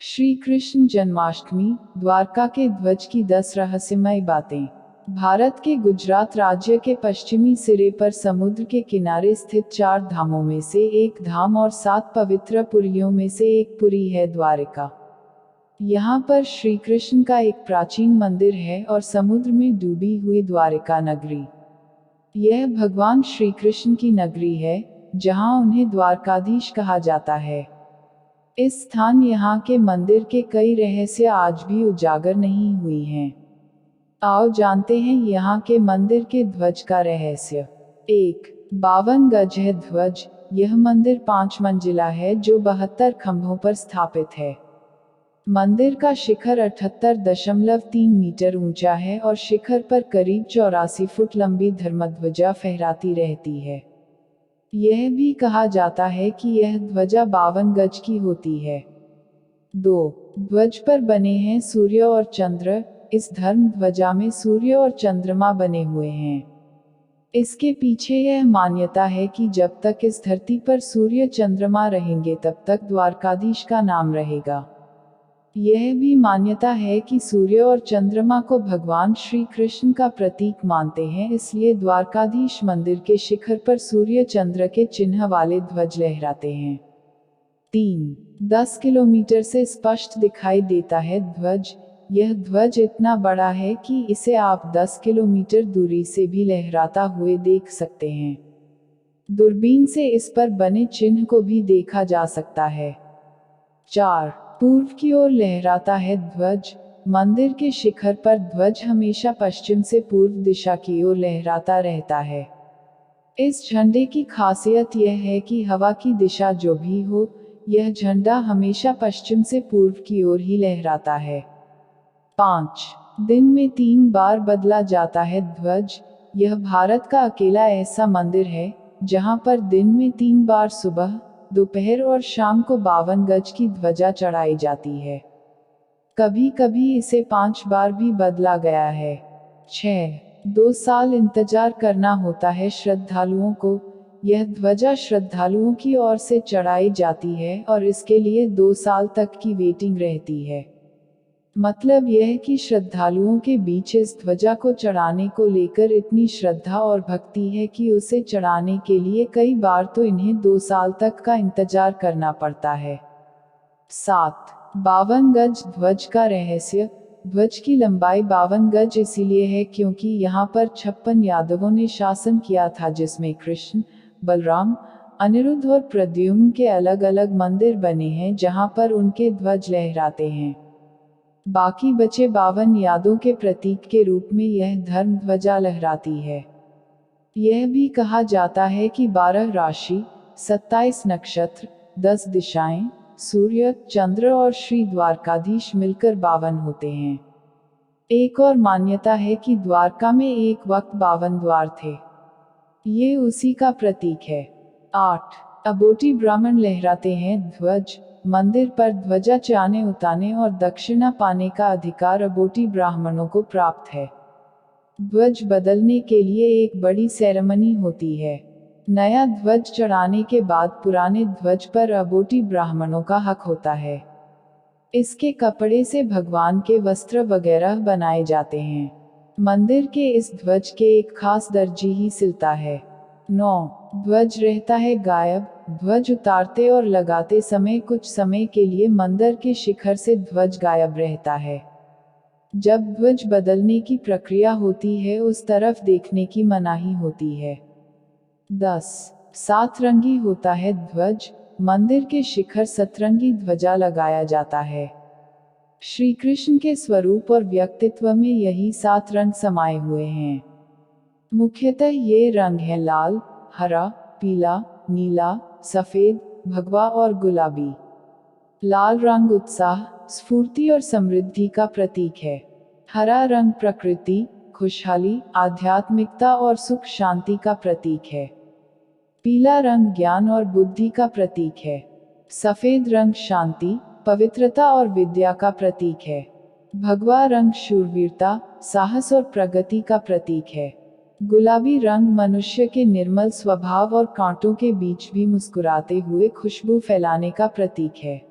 श्री कृष्ण जन्माष्टमी, द्वारका के ध्वज की 10 रहस्यमय बातें। भारत के गुजरात राज्य के पश्चिमी सिरे पर समुद्र के किनारे स्थित 4 धामों में से एक धाम और 7 पवित्र पुरियों में से एक पुरी है द्वारका। यहाँ पर श्री कृष्ण का एक प्राचीन मंदिर है और समुद्र में डूबी हुई द्वारका नगरी। यह भगवान श्री कृष्ण की नगरी है, जहाँ उन्हें द्वारकाधीश कहा जाता है। इस स्थान यहाँ के मंदिर के कई रहस्य आज भी उजागर नहीं हुई हैं। आओ जानते हैं यहाँ के मंदिर के ध्वज का रहस्य। 1. 52 गज है ध्वज। यह मंदिर 5 मंजिला है जो 72 खंभों पर स्थापित है। मंदिर का शिखर 78.3 मीटर ऊंचा है और शिखर पर करीब 84 फुट लंबी धर्मध्वजा फहराती रहती है। यह भी कहा जाता है कि यह ध्वजा 52 गज की होती है। 2. ध्वज पर बने हैं सूर्य और चंद्र। इस धर्म ध्वजा में सूर्य और चंद्रमा बने हुए हैं। इसके पीछे यह मान्यता है कि जब तक इस धरती पर सूर्य चंद्रमा रहेंगे तब तक द्वारकाधीश का नाम रहेगा। यह भी मान्यता है कि सूर्य और चंद्रमा को भगवान श्री कृष्ण का प्रतीक मानते हैं, इसलिए द्वारकाधीश मंदिर के शिखर पर सूर्य चंद्र के चिन्ह वाले ध्वज लहराते हैं। 3. 10 किलोमीटर से स्पष्ट दिखाई देता है ध्वज। यह ध्वज इतना बड़ा है कि इसे आप 10 किलोमीटर दूरी से भी लहराता हुए देख सकते हैं। दूरबीन से इस पर बने चिन्ह को भी देखा जा सकता है। 4. पूर्व की ओर लहराता है ध्वज। मंदिर के शिखर पर ध्वज हमेशा पश्चिम से पूर्व दिशा की ओर लहराता रहता है। इस झंडे की खासियत यह है कि हवा की दिशा जो भी हो, यह झंडा हमेशा पश्चिम से पूर्व की ओर ही लहराता है। 5. दिन में 3 बार बदला जाता है ध्वज। यह भारत का अकेला ऐसा मंदिर है जहां पर दिन में 3 बार सुबह, दोपहर और शाम को 52 गज की ध्वजा चढ़ाई जाती है। कभी कभी इसे 5 बार भी बदला गया है। 6. 2 साल इंतजार करना होता है श्रद्धालुओं को। यह ध्वजा श्रद्धालुओं की ओर से चढ़ाई जाती है और इसके लिए 2 साल तक की वेटिंग रहती है। मतलब यह कि श्रद्धालुओं के बीच इस ध्वजा को चढ़ाने को लेकर इतनी श्रद्धा और भक्ति है कि उसे चढ़ाने के लिए कई बार तो इन्हें 2 साल तक का इंतजार करना पड़ता है। 7. 52 गज ध्वज का रहस्य। ध्वज की लंबाई 52 गज इसीलिए है क्योंकि यहाँ पर 56 यादवों ने शासन किया था, जिसमें कृष्ण, बलराम, अनिरुद्ध और प्रद्युम्न के अलग अलग मंदिर बने हैं जहाँ पर उनके ध्वज लहराते हैं। बाकी बचे 52 यादों के प्रतीक के रूप में यह धर्म ध्वजा लहराती है। यह भी कहा जाता है कि 12 राशि, 27 नक्षत्र, 10 दिशाएं, सूर्य, चंद्र और श्री द्वारकाधीश मिलकर 52 होते हैं। एक और मान्यता है कि द्वारका में एक वक्त 52 द्वार थे। ये उसी का प्रतीक है। 8. अबोटी ब्राह्मण लहराते हैं ध्वज। मंदिर पर ध्वजा चाने उतारने और दक्षिणा पाने का अधिकार अबोटी ब्राह्मणों को प्राप्त है। ध्वज बदलने के लिए एक बड़ी सेरेमनी होती है। नया ध्वज चढ़ाने के बाद पुराने ध्वज पर अबोटी ब्राह्मणों का हक होता है। इसके कपड़े से भगवान के वस्त्र वगैरह बनाए जाते हैं। मंदिर के इस ध्वज के एक खास दर्जी ही सिलता है। 9. ध्वज रहता है गायब। ध्वज उतारते और लगाते समय कुछ समय के लिए मंदिर के शिखर से ध्वज गायब रहता है। जब ध्वज बदलने की प्रक्रिया होती है उस तरफ देखने की मनाही होती है। 10. 7 रंगी होता है ध्वज। मंदिर के शिखर सतरंगी ध्वजा लगाया जाता है। श्री कृष्ण के स्वरूप और व्यक्तित्व में यही 7 रंग समाये हुए हैं। मुख्यतः ये रंग हैं लाल, हरा, पीला, नीला, सफेद, भगवा और गुलाबी। लाल रंग उत्साह, स्फूर्ति और समृद्धि का प्रतीक है। हरा रंग प्रकृति, खुशहाली, आध्यात्मिकता और सुख शांति का प्रतीक है। पीला रंग ज्ञान और बुद्धि का प्रतीक है। सफेद रंग शांति, पवित्रता और विद्या का प्रतीक है। भगवा रंग शूरवीरता, साहस और प्रगति का प्रतीक है। गुलाबी रंग मनुष्य के निर्मल स्वभाव और कांटों के बीच भी मुस्कुराते हुए खुशबू फैलाने का प्रतीक है।